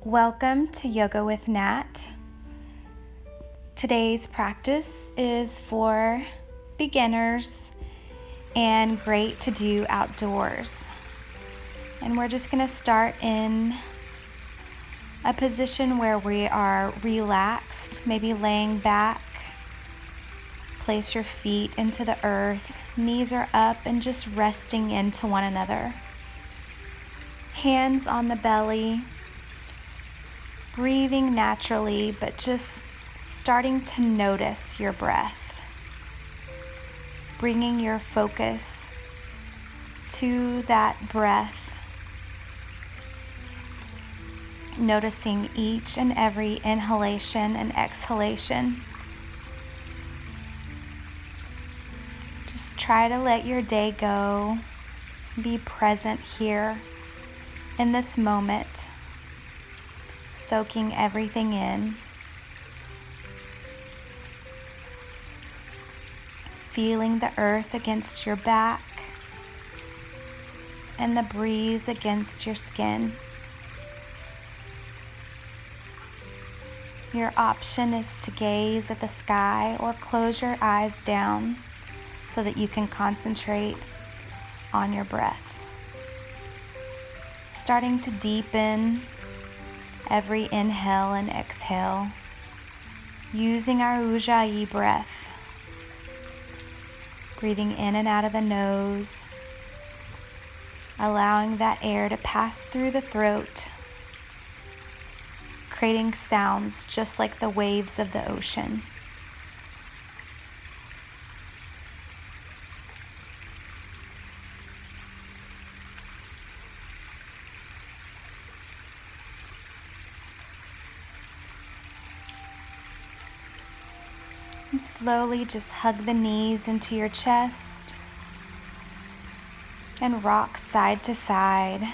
Welcome to Yoga with Nat. Today's practice is for beginners and great to do outdoors. And we're just going to start in a position where we are relaxed, maybe laying back. Place your feet into the earth, knees are up, and just resting into one another. Hands on the belly. Breathing naturally, but just starting to notice your breath. Bringing your focus to that breath. Noticing each and every inhalation and exhalation. Just try to let your day go. Be present here in this moment. Soaking everything in. Feeling the earth against your back and the breeze against your skin. Your option is to gaze at the sky or close your eyes down so that you can concentrate on your breath. Starting to deepen every inhale and exhale, using our Ujjayi breath, breathing in and out of the nose, allowing that air to pass through the throat, creating sounds just like the waves of the ocean. And slowly just hug the knees into your chest and rock side to side,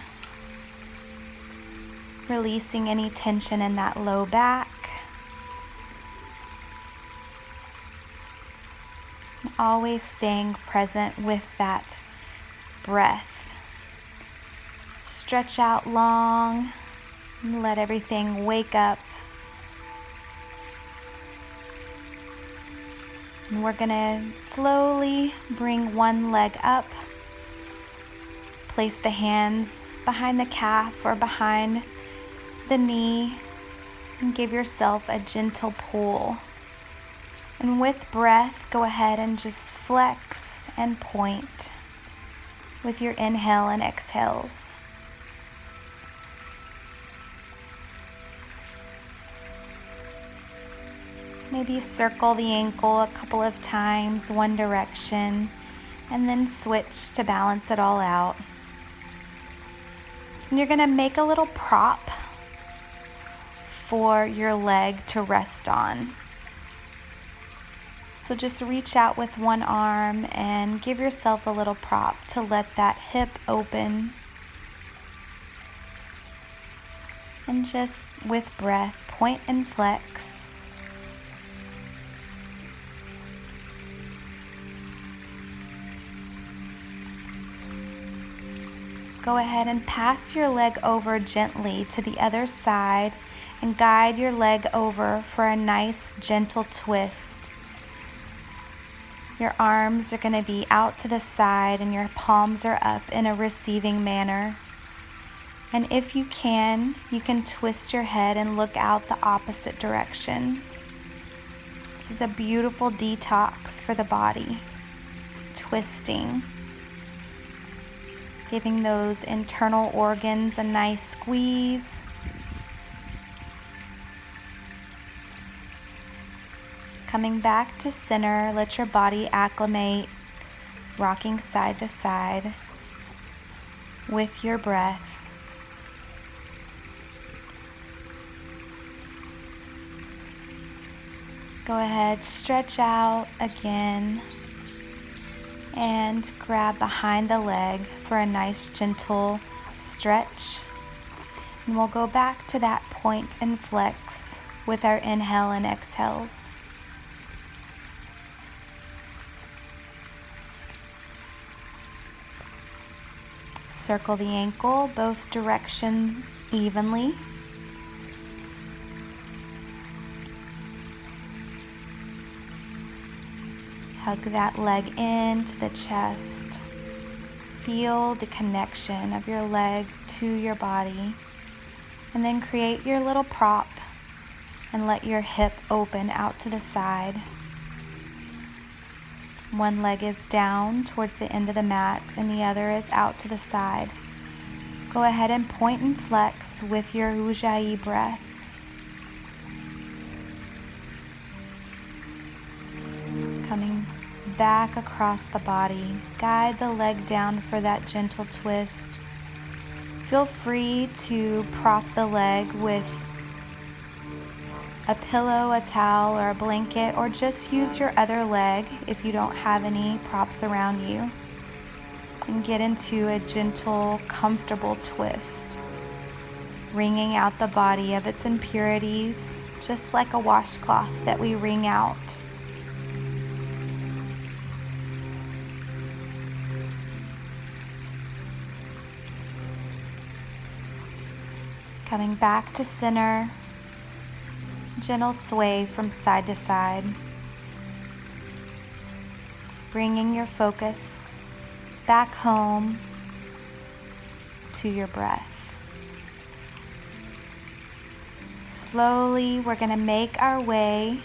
releasing any tension in that low back. And always staying present with that breath. Stretch out long and let everything wake up. And we're going to slowly bring one leg up. Place the hands behind the calf or behind the knee and give yourself a gentle pull. And with breath, go ahead and just flex and point with your inhale and exhales. Maybe circle the ankle a couple of times, one direction, and then switch to balance it all out. And you're going to make a little prop for your leg to rest on. So just reach out with one arm and give yourself a little prop to let that hip open. And just with breath, point and flex. Go ahead and pass your leg over gently to the other side and guide your leg over for a nice gentle twist. Your arms are going to be out to the side and your palms are up in a receiving manner. And if you can twist your head and look out the opposite direction. This is a beautiful detox for the body. Twisting. Giving those internal organs a nice squeeze. Coming back to center, let your body acclimate, rocking side to side with your breath. Go ahead, stretch out again. And grab behind the leg for a nice gentle stretch. And we'll go back to that point and flex with our inhale and exhales. Circle the ankle both directions evenly. Hug that leg into the chest. Feel the connection of your leg to your body. And then create your little prop and let your hip open out to the side. One leg is down towards the end of the mat and the other is out to the side. Go ahead and point and flex with your Ujjayi breath. Coming back across the body, guide the leg down for that gentle twist. Feel free to prop the leg with a pillow, a towel, or a blanket, or just use your other leg if you don't have any props around you. And get into a gentle, comfortable twist, wringing out the body of its impurities, just like a washcloth that we wring out. Coming back to center, gentle sway from side to side, bringing your focus back home to your breath. Slowly, we're going to make our way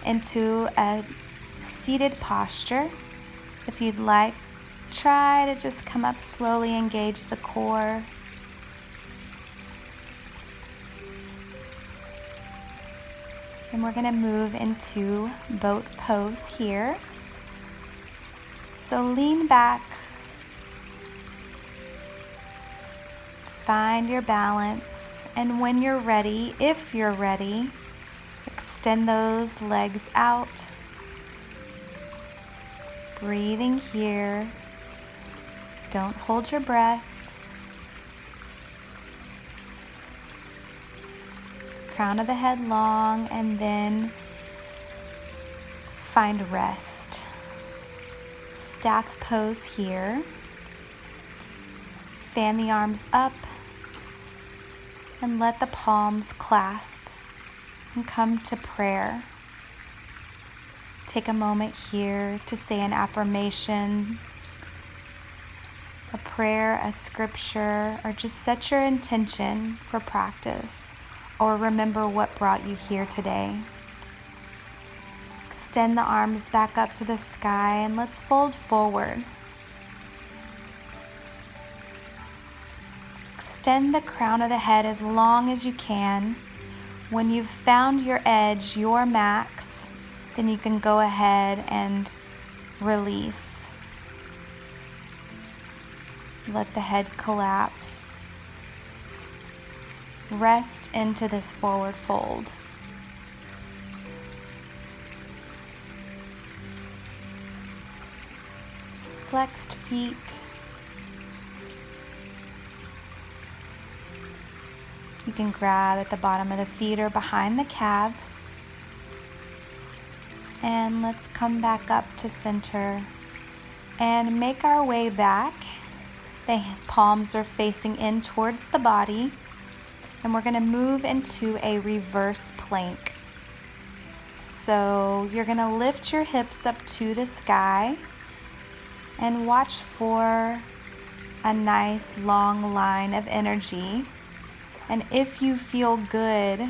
into a seated posture. If you'd like, try to just come up slowly, engage the core. And we're going to move into boat pose here. So lean back, find your balance, and when you're ready, if you're ready, extend those legs out. Breathing here. Don't hold your breath. Crown of the head long, and then find rest. Staff pose here. Fan the arms up and let the palms clasp and come to prayer. Take a moment here to say an affirmation, a prayer, a scripture, or just set your intention for practice. Or remember what brought you here today. Extend the arms back up to the sky and let's fold forward. Extend the crown of the head as long as you can. When you've found your edge, your max, then you can go ahead and release. Let the head collapse. Rest into this forward fold. Flexed feet. You can grab at the bottom of the feet or behind the calves. And let's come back up to center and make our way back. The palms are facing in towards the body. And we're going to move into a reverse plank. So you're going to lift your hips up to the sky and watch for a nice long line of energy. And if you feel good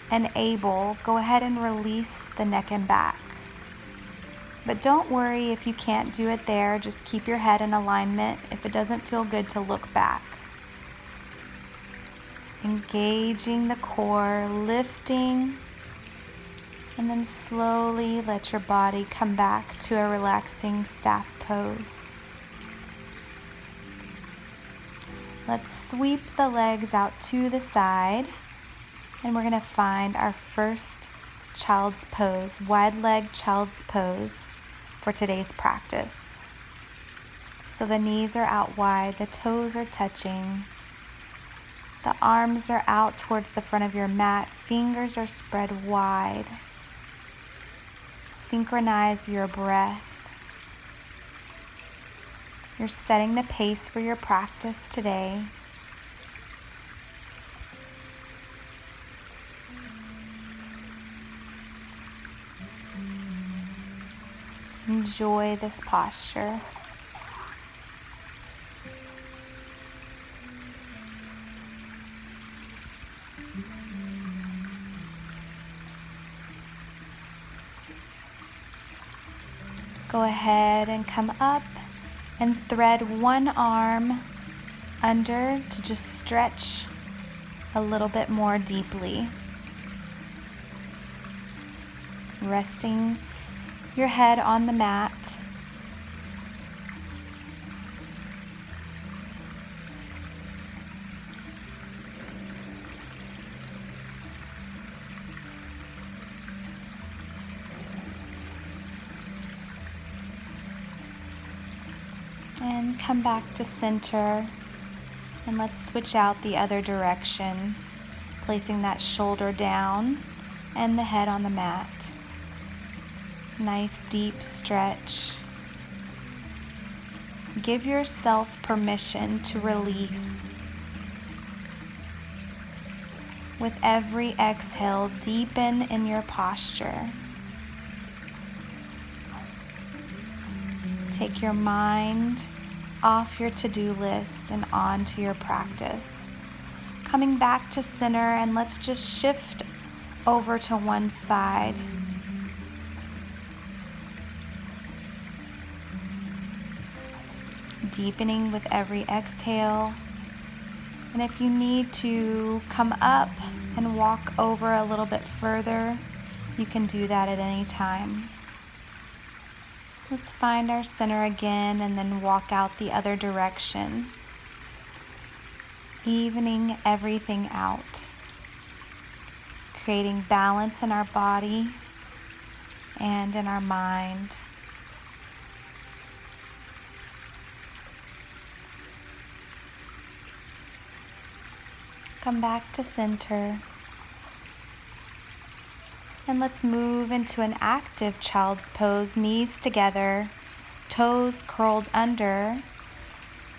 and able, go ahead and release the neck and back. But don't worry if you can't do it there. Just keep your head in alignment if it doesn't feel good to look back. Engaging the core, lifting, and then slowly let your body come back to a relaxing staff pose. Let's sweep the legs out to the side, and we're going to find our first child's pose, wide leg child's pose for today's practice. So the knees are out wide, the toes are touching. The arms are out towards the front of your mat. Fingers are spread wide. Synchronize your breath. You're setting the pace for your practice today. enjoy this posture. Go ahead and come up and thread one arm under to just stretch a little bit more deeply. Resting your head on the mat. And come back to center, and let's switch out the other direction, placing that shoulder down and the head on the mat. Nice deep stretch. Give yourself permission to release. With every exhale, deepen in your posture. Take your mind off your to-do list and onto your practice. Coming back to center, and let's just shift over to one side. Deepening with every exhale. And if you need to come up and walk over a little bit further, you can do that at any time. Let's find our center again and then walk out the other direction. Evening everything out. Creating balance in our body and in our mind. Come back to center. And let's move into an active child's pose, knees together, toes curled under.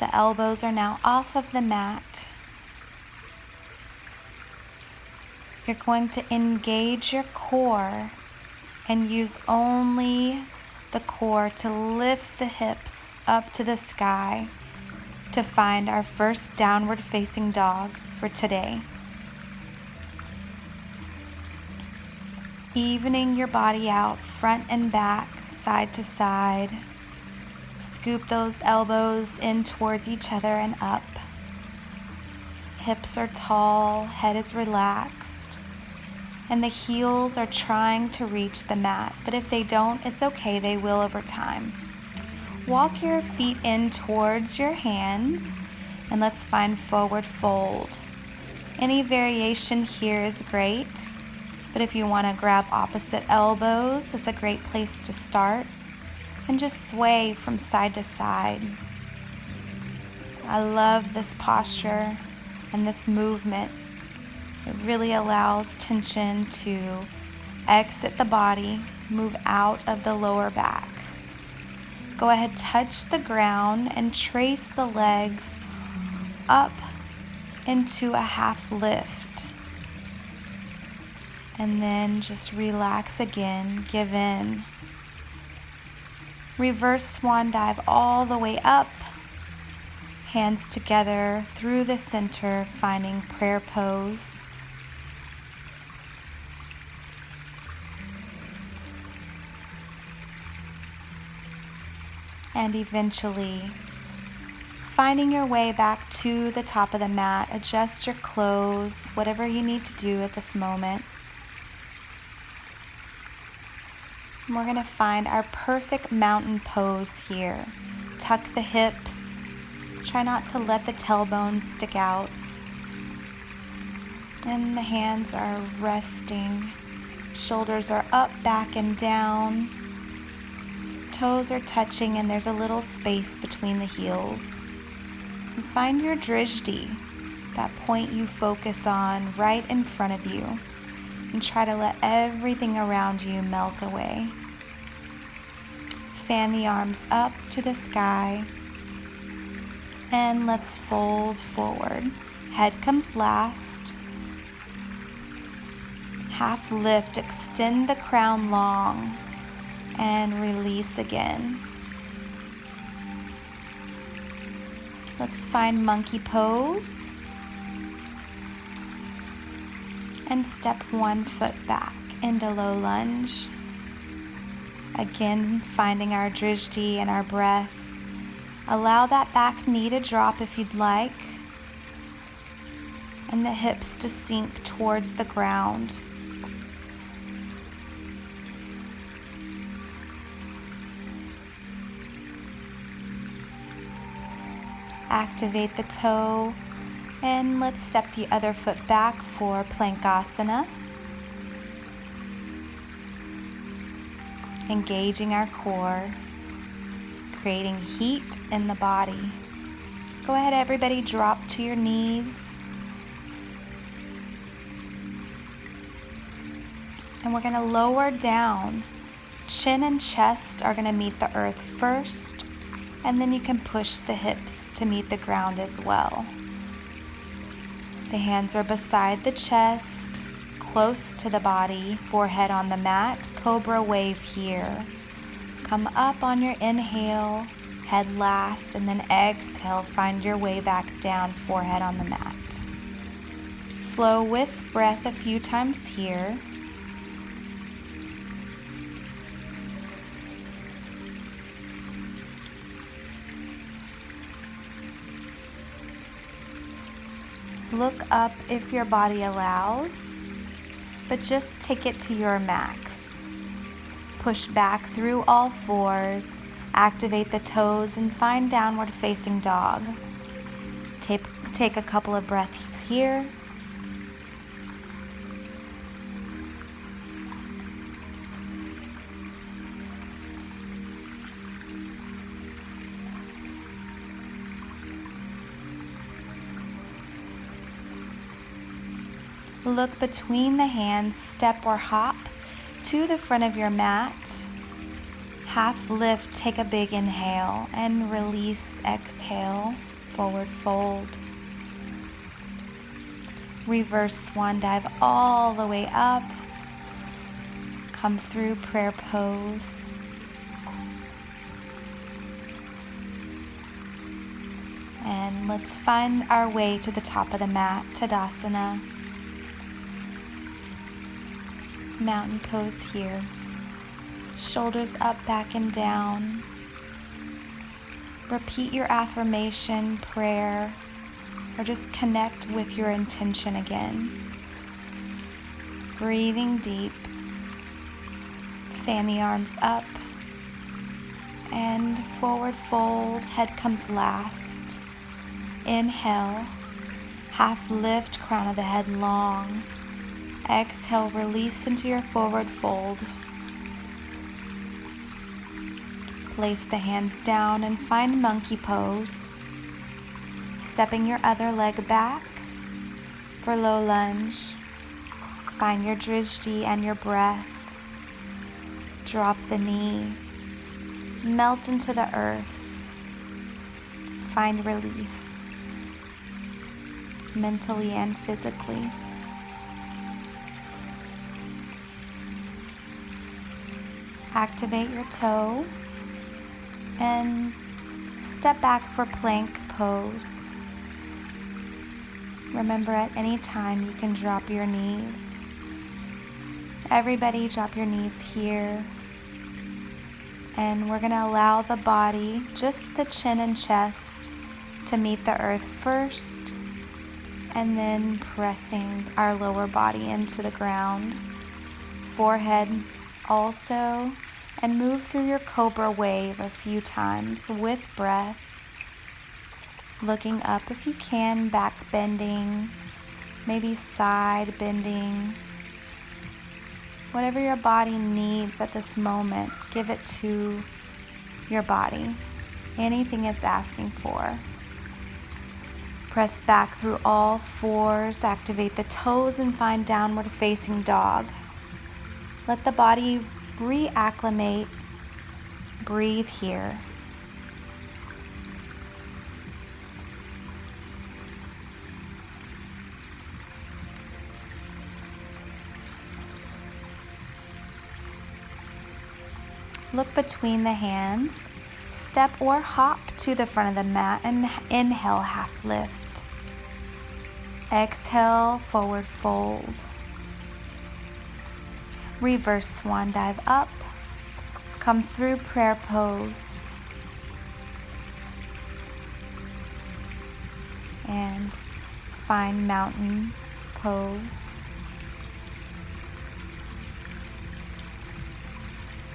The elbows are now off of the mat. You're going to engage your core and use only the core to lift the hips up to the sky to find our first downward facing dog for today. Evening your body out, front and back, side to side. Scoop those elbows in towards each other and up. Hips are tall, head is relaxed, and the heels are trying to reach the mat. But if they don't, it's okay, they will over time. Walk your feet in towards your hands, and let's find forward fold. Any variation here is great. But if you want to grab opposite elbows, it's a great place to start. And just sway from side to side. I love this posture and this movement. It really allows tension to exit the body, move out of the lower back. Go ahead, touch the ground and trace the legs up into a half lift. And then just relax again, give in. Reverse swan dive all the way up. Hands together through the center, finding prayer pose. And eventually, finding your way back to the top of the mat. Adjust your clothes, whatever you need to do at this moment. And we're going to find our perfect mountain pose here. Tuck the hips. Try not to let the tailbone stick out. And the hands are resting. Shoulders are up, back, and down. Toes are touching, and there's a little space between the heels. And find your drishti, that point you focus on right in front of you. And try to let everything around you melt away. Fan the arms up to the sky. And let's fold forward. Head comes last. Half lift, extend the crown long. and release again. Let's find monkey pose and step one foot back into low lunge. Again, finding our drishti and our breath. Allow that back knee to drop if you'd like, and the hips to sink towards the ground. Activate the toe, and let's step the other foot back for Plankasana. Engaging our core, creating heat in the body. Go ahead, everybody, drop to your knees. And we're going to lower down. Chin and chest are going to meet the earth first, and then you can push the hips to meet the ground as well. The hands are beside the chest, close to the body, forehead on the mat, cobra wave here. Come up on your inhale, head last, and then exhale, find your way back down, forehead on the mat. Flow with breath a few times here. Look up if your body allows, but just take it to your max. Push back through all fours, activate the toes, and find downward facing dog. Take a couple of breaths here. Look between the hands, step or hop to the front of your mat. Half lift, take a big inhale, and release, exhale, forward fold. Reverse swan dive all the way up. Come through prayer pose. And let's find our way to the top of the mat, Tadasana. Mountain pose here. Shoulders up, back, and down. Repeat your affirmation, prayer, or just connect with your intention again. Breathing deep. Fan the arms up. And forward fold, head comes last. Inhale, half lift, crown of the head long. Exhale, release into your forward fold. Place the hands down and find monkey pose. Stepping your other leg back for low lunge. Find your drishti and your breath. Drop the knee. Melt into the earth. Find release, mentally and physically. Activate your toe and step back for plank pose. Remember, at any time you can drop your knees. Everybody drop your knees here. And we're going to allow the body, just the chin and chest, to meet the earth first, and then pressing our lower body into the ground. Forehead also, and move through your cobra wave a few times with breath. Looking up if you can, back bending, maybe side bending. Whatever your body needs at this moment, give it to your body. Anything it's asking for. Press back through all fours, activate the toes, and find downward facing dog. Let the body reacclimate. Breathe here. Look between the hands. Step or hop to the front of the mat and inhale, half lift. Exhale, forward fold. Reverse swan dive up. Come through prayer pose. And find mountain pose.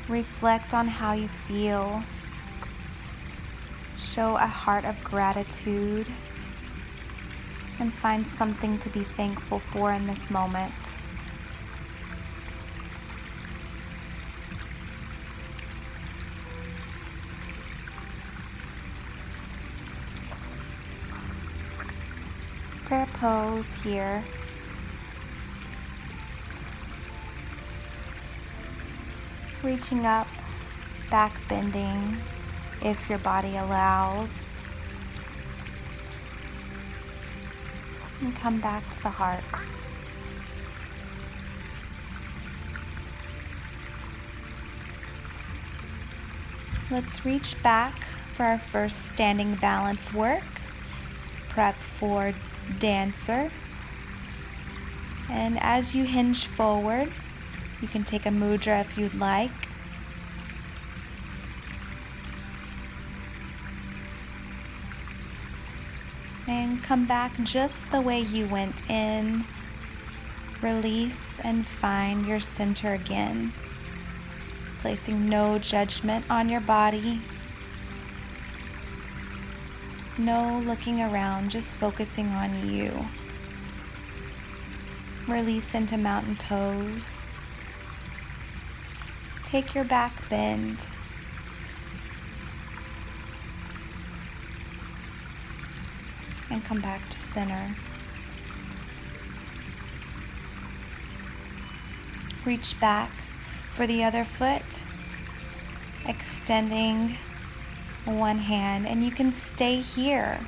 Reflect on how you feel. Show a heart of gratitude and find something to be thankful for in this moment. Prayer pose here. Reaching up, back bending if your body allows. And come back to the heart. Let's reach back for our first standing balance work. Prep for dancer. And as you hinge forward, you can take a mudra if you'd like. And come back just the way you went in. Release and find your center again. Placing no judgment on your body. No looking around, just focusing on you. Release into mountain pose. Take your back bend. And come back to center. Reach back for the other foot, extending one hand, and you can stay here.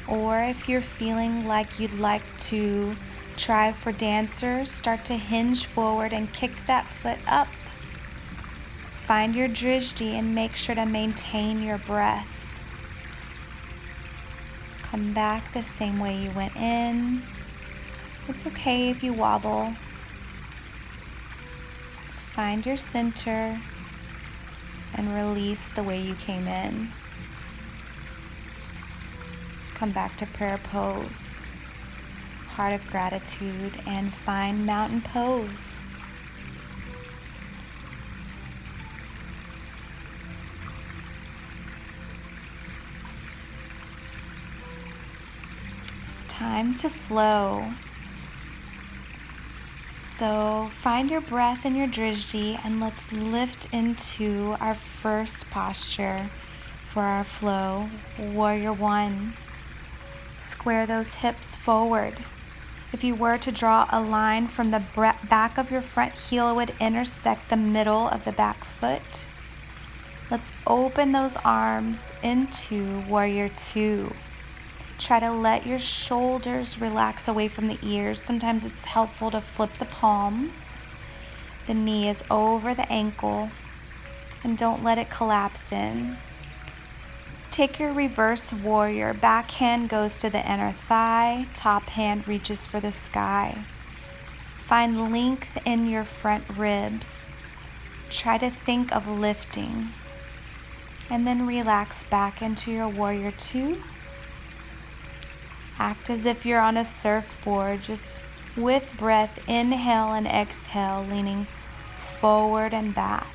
Or if you're feeling like you'd like to try for dancer, start to hinge forward and kick that foot up. Find your drishti and make sure to maintain your breath. Come back the same way you went in. It's okay if you wobble. Find your center and release the way you came in. Come back to prayer pose, heart of gratitude, and find mountain pose. Time to flow. So find your breath and your drishti, and let's lift into our first posture for our flow, warrior one. Square those hips forward. If you were to draw a line from the back of your front heel, it would intersect the middle of the back foot. Let's open those arms into warrior two. Try to let your shoulders relax away from the ears. Sometimes it's helpful to flip the palms. The knee is over the ankle, and don't let it collapse in. Take your reverse warrior. Back hand goes to the inner thigh. Top hand reaches for the sky. Find length in your front ribs. Try to think of lifting. And then relax back into your warrior two. Act as if you're on a surfboard, just with breath, inhale and exhale, leaning forward and back.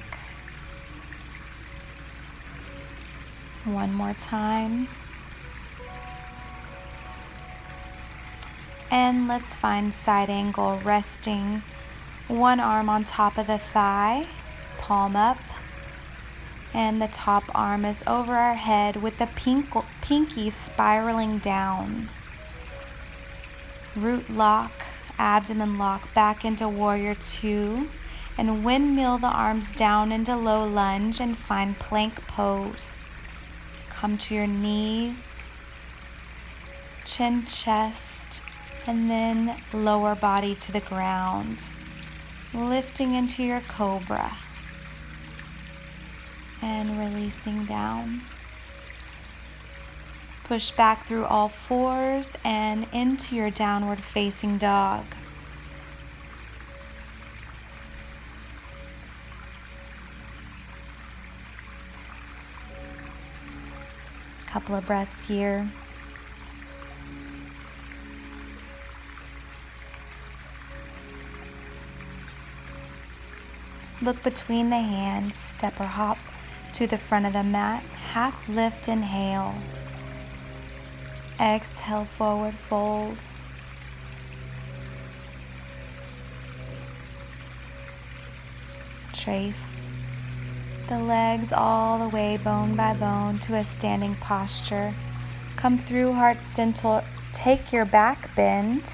One more time. And let's find side angle, resting one arm on top of the thigh, palm up, and the top arm is over our head with the pinky spiraling down. Root lock, abdomen lock back into warrior two, and windmill the arms down into low lunge and find plank pose. Come to your knees, chin, chest, and then lower body to the ground, lifting into your cobra. and releasing down. Push back through all fours and into your downward facing dog. Couple of breaths here. Look between the hands, step or hop to the front of the mat, half lift, inhale. Exhale, forward fold. Trace the legs all the way bone by bone to a standing posture. Come through heart center, take your back bend,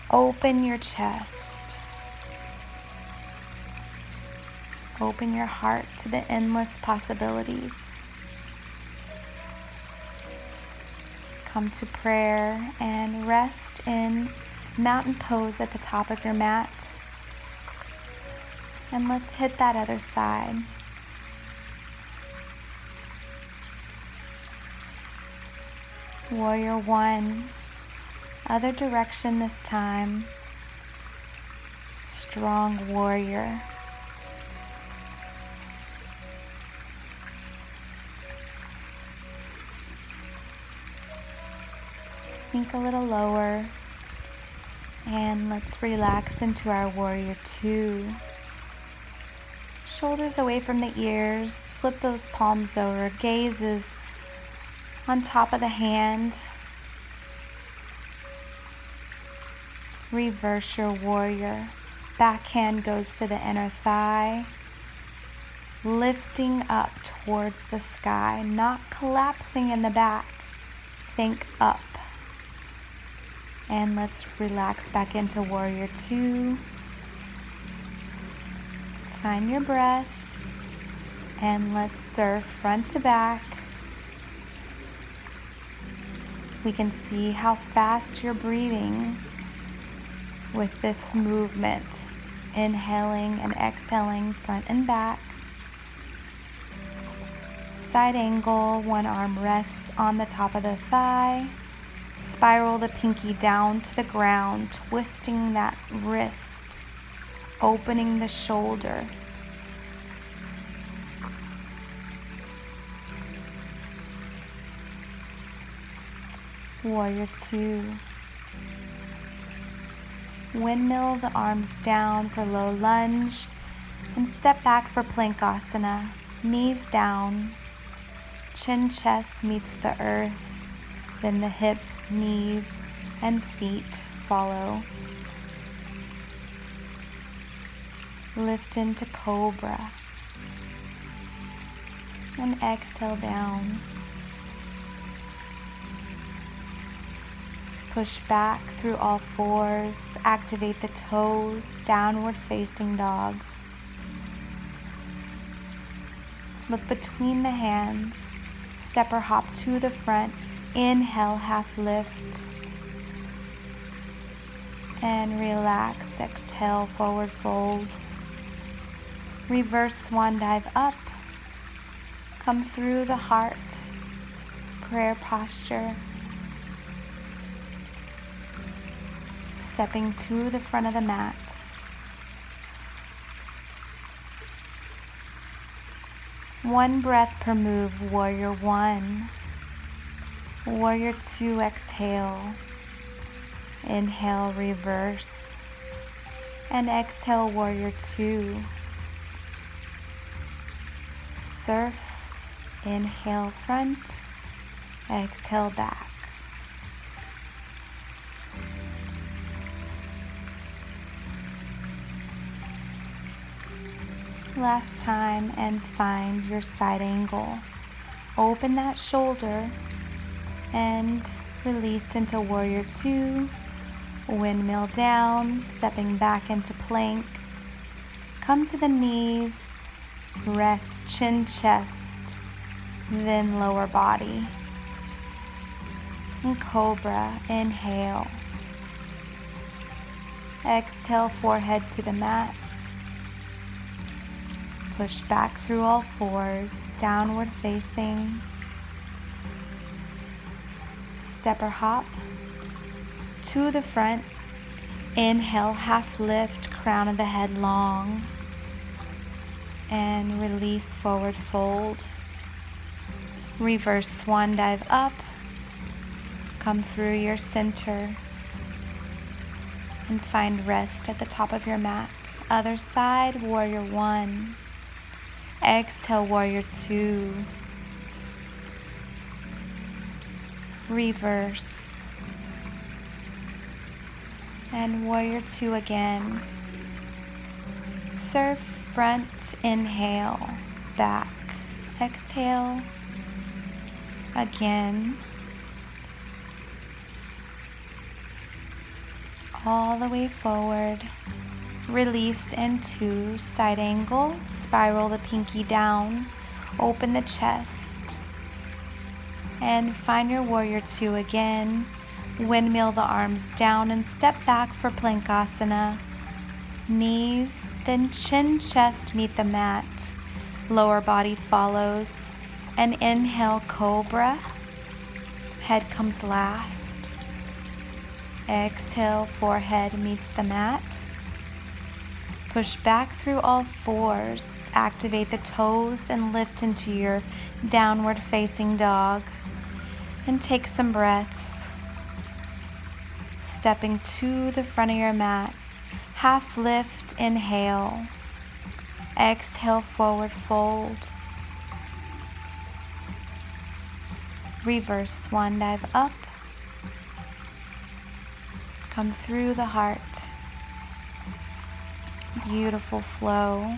open your chest. Open your heart to the endless possibilities. Come to prayer and rest in mountain pose at the top of your mat. And let's hit that other side. Warrior one, other direction this time. Strong warrior. Sink a little lower, and let's relax into our warrior two. Shoulders away from the ears, flip those palms over, gaze is on top of the hand. Reverse your warrior. Back hand goes to the inner thigh, lifting up towards the sky, not collapsing in the back. Think up. And let's relax back into warrior two. Find your breath and let's surf front to back. We can see how fast you're breathing with this movement. Inhaling and exhaling front and back. Side angle, one arm rests on the top of the thigh. Spiral the pinky down to the ground, twisting that wrist, opening the shoulder. Warrior two. Windmill the arms down for low lunge and step back for Plankasana. Knees down, chin chest meets the earth. Then the hips, knees, and feet follow. Lift into cobra. And exhale down. Push back through all fours. Activate the toes, downward facing dog. Look between the hands. Step or hop to the front. Inhale, half lift, and relax. Exhale, forward fold. Reverse swan dive up. Come through the heart, prayer posture. Stepping to the front of the mat. One breath per move, warrior one. Warrior two, exhale. Inhale, reverse. And exhale, warrior two. Surf, inhale front, exhale back. Last time, and find your side angle. Open that shoulder and release into warrior two. Windmill down, stepping back into plank. Come to the knees, rest chin, chest, then lower body. And cobra, inhale. Exhale, forehead to the mat. push back through all fours, downward facing. Step or hop to the front. Inhale, half lift, crown of the head long. And release, forward fold. Reverse swan dive up. Come through your center. And find rest at the top of your mat. Other side, warrior one. Exhale, warrior two. Reverse. And warrior two again. Surf front, inhale, back. Exhale. Again. All the way forward. Release into side angle. Spiral the pinky down. Open the chest. And find your warrior two again. Windmill the arms down and step back for Plankasana. Knees, then chin, chest meet the mat. Lower body follows. And inhale, cobra. Head comes last. Exhale, forehead meets the mat. Push back through all fours. Activate the toes and lift into your downward facing dog. And take some breaths. Stepping to the front of your mat. Half lift, inhale. Exhale, forward fold. Reverse swan dive up. Come through the heart. Beautiful flow.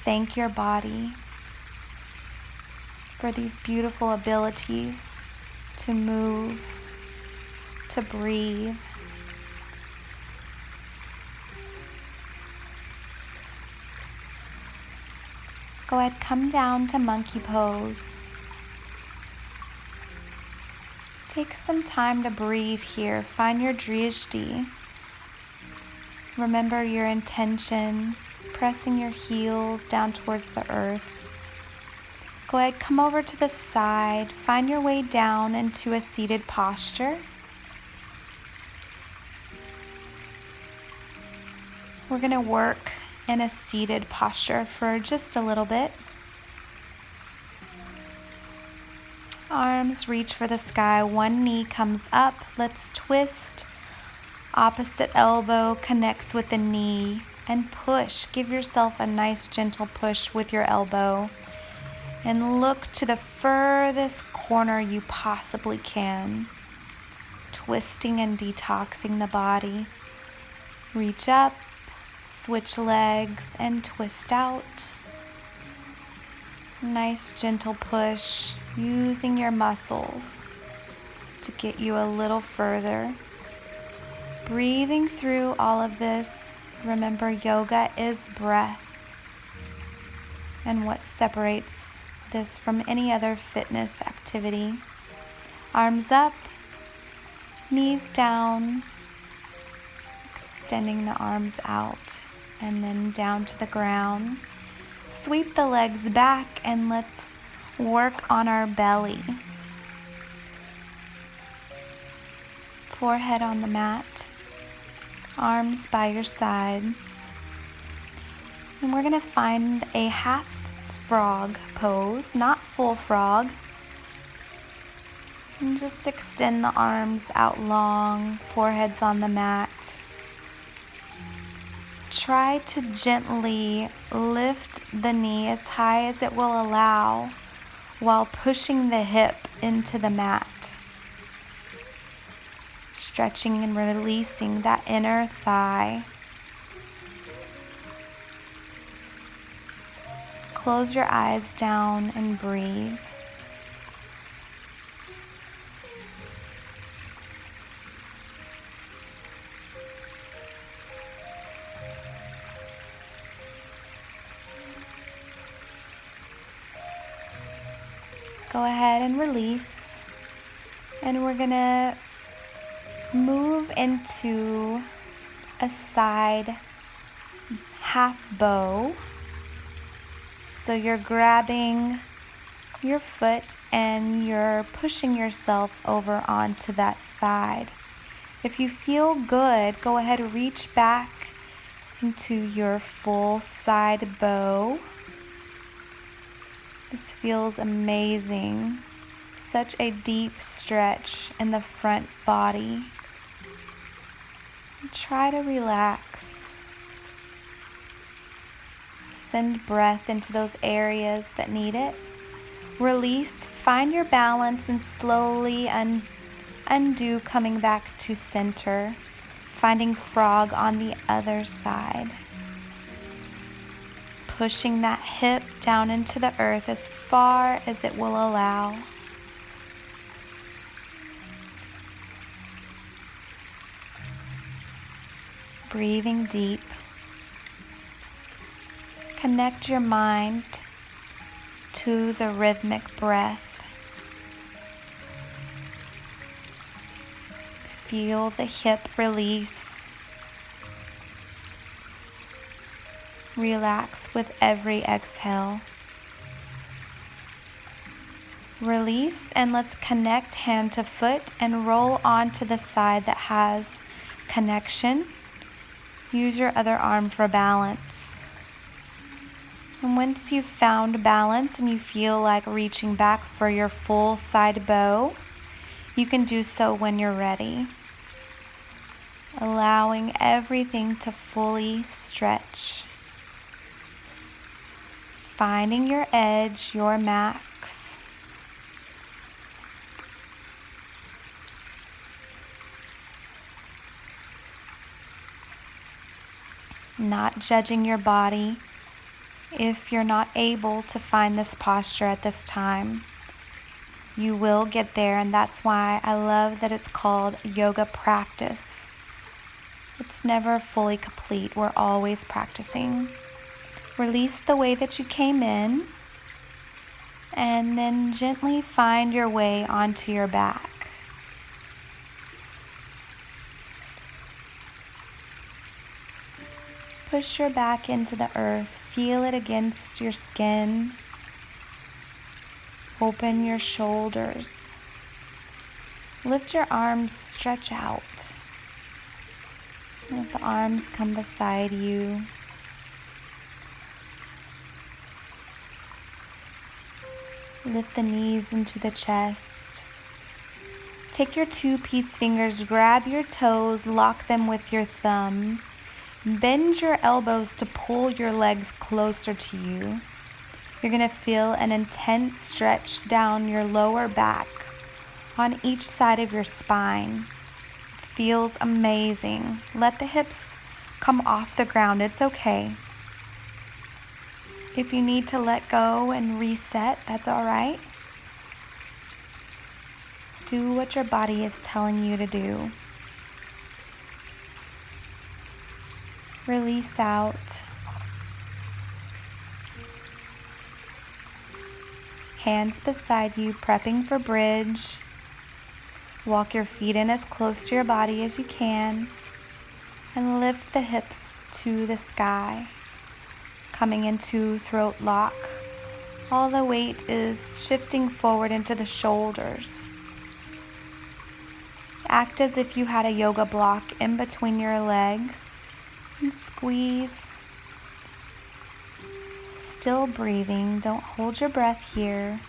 Thank your body for these beautiful abilities to move, to breathe. Go ahead, come down to monkey pose. Take some time to breathe here. Find your drishti. Remember your intention, pressing your heels down towards the earth. Go ahead, come over to the side. Find your way down into a seated posture. We're going to work in a seated posture for just a little bit. Arms reach for the sky. One knee comes up. Let's twist. Opposite elbow connects with the knee and push. Give yourself a nice gentle push with your elbow. And look to the furthest corner you possibly can. Twisting and detoxing the body. Reach up, switch legs, and twist out. Nice gentle push, using your muscles to get you a little further. Breathing through all of this. Remember, yoga is breath. And what separates this from any other fitness activity. Arms up, knees down, extending the arms out, and then down to the ground. Sweep the legs back and let's work on our belly. Forehead on the mat, arms by your side. And we're going to find a half frog pose, not full frog. And just extend the arms out long, forehead's on the mat. Try to gently lift the knee as high as it will allow while pushing the hip into the mat. Stretching and releasing that inner thigh. Close your eyes down and breathe. Go ahead and release. And we're gonna move into a side half bow. So you're grabbing your foot and you're pushing yourself over onto that side. If you feel good, go ahead and reach back into your full side bow. This feels amazing. Such a deep stretch in the front body. Try to relax. Send breath into those areas that need it. Release, find your balance, and slowly undo, coming back to center. Finding frog on the other side. Pushing that hip down into the earth as far as it will allow. Breathing deep. Connect your mind to the rhythmic breath. Feel the hip release. Relax with every exhale. Release, and let's connect hand to foot and roll onto the side that has connection. Use your other arm for balance. And once you've found balance and you feel like reaching back for your full side bow, you can do so when you're ready. Allowing everything to fully stretch. Finding your edge, your max. Not judging your body if you're not able to find this posture at this time. You will get there, and that's why I love that it's called yoga practice. It's never fully complete. We're always practicing. Release the way that you came in, and then gently find your way onto your back. Push your back into the earth. Feel it against your skin. Open your shoulders. Lift your arms, stretch out. Let the arms come beside you. Lift the knees into the chest. Take your 2-piece fingers, grab your toes, lock them with your thumbs. Bend your elbows to pull your legs closer to you. You're going to feel an intense stretch down your lower back on each side of your spine. Feels amazing. Let the hips come off the ground. It's okay. If you need to let go and reset, that's all right. Do what your body is telling you to do. Release out. Hands beside you, prepping for bridge. Walk your feet in as close to your body as you can. And lift the hips to the sky. Coming into throat lock. All the weight is shifting forward into the shoulders. Act as if you had a yoga block in between your legs. And squeeze. Still breathing. Don't hold your breath here.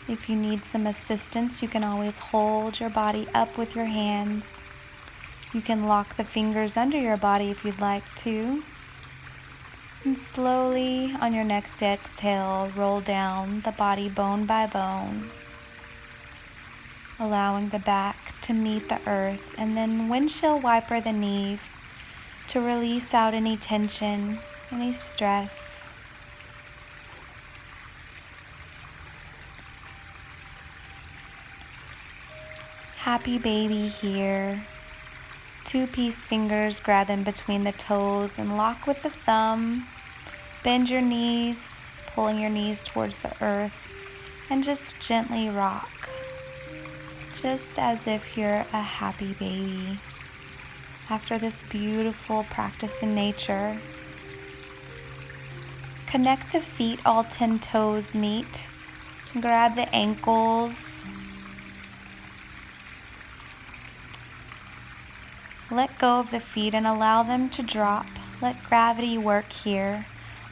If you need some assistance, you can always hold your body up with your hands. You can lock the fingers under your body if you'd like to. And slowly, on your next exhale, roll down the body bone by bone. Allowing the back to meet the earth, and then windshield wiper the knees to release out any tension, any stress. Happy baby here. 2-piece fingers, grab in between the toes and lock with the thumb. Bend your knees, pulling your knees towards the earth, and just gently rock. just as if you're a happy baby after this beautiful practice in nature. Connect the feet, all 10 toes meet. Grab the ankles. Let go of the feet and allow them to drop. Let gravity work here,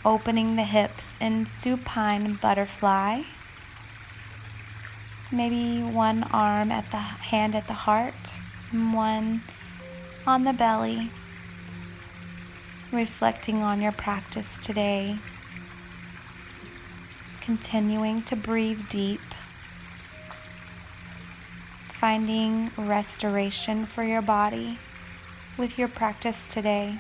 opening the hips in supine butterfly. Maybe one arm at the hand at the heart, and one on the belly, reflecting on your practice today. Continuing to breathe deep, finding restoration for your body with your practice today.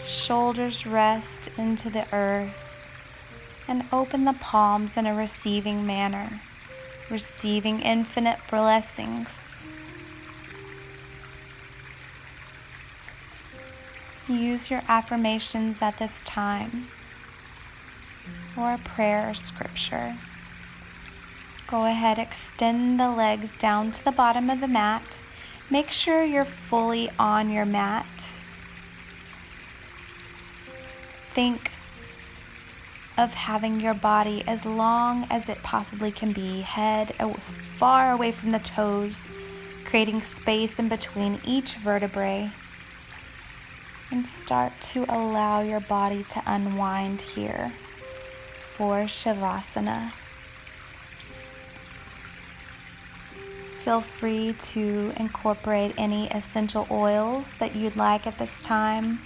Shoulders rest into the earth and open the palms in a receiving manner, receiving infinite blessings. Use your affirmations at this time, or a prayer or scripture. Go ahead, extend the legs down to the bottom of the mat. Make sure you're fully on your mat. Think of having your body as long as it possibly can be, head as far away from the toes, creating space in between each vertebrae. And start to allow your body to unwind here for Savasana. Feel free to incorporate any essential oils that you'd like at this time.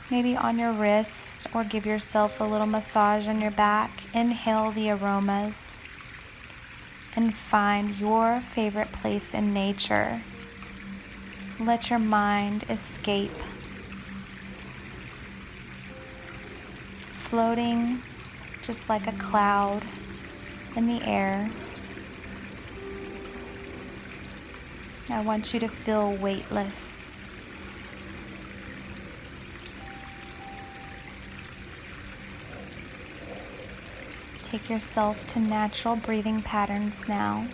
Maybe on your wrist, or give yourself a little massage on your back. Inhale the aromas and find your favorite place in nature. Let your mind escape, floating just like a cloud in the air. I want you to feel weightless. Take yourself to natural breathing patterns now.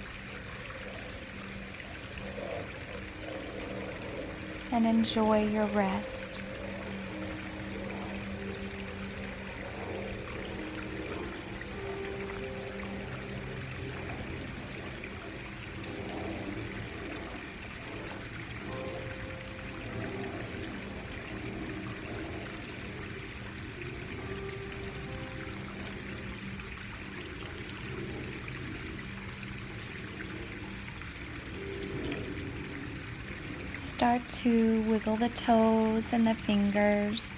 And enjoy your rest. Start to wiggle the toes and the fingers.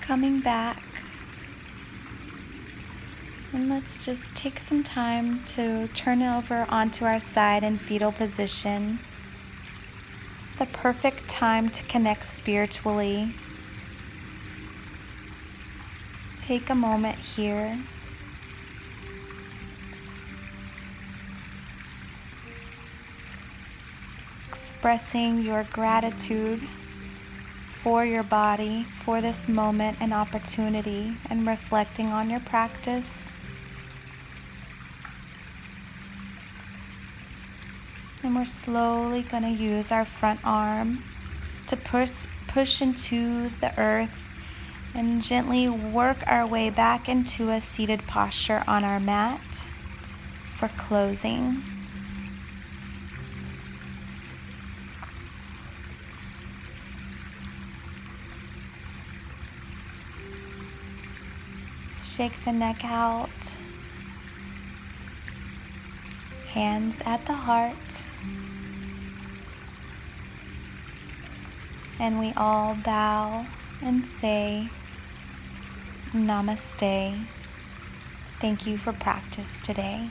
Coming back. And let's just take some time to turn over onto our side in fetal position. It's the perfect time to connect spiritually. Take a moment here. Expressing your gratitude for your body, for this moment and opportunity, and reflecting on your practice. And we're slowly going to use our front arm to push into the earth and gently work our way back into a seated posture on our mat for closing. Shake the neck out, hands at the heart, and we all bow and say, Namaste. Thank you for practice today.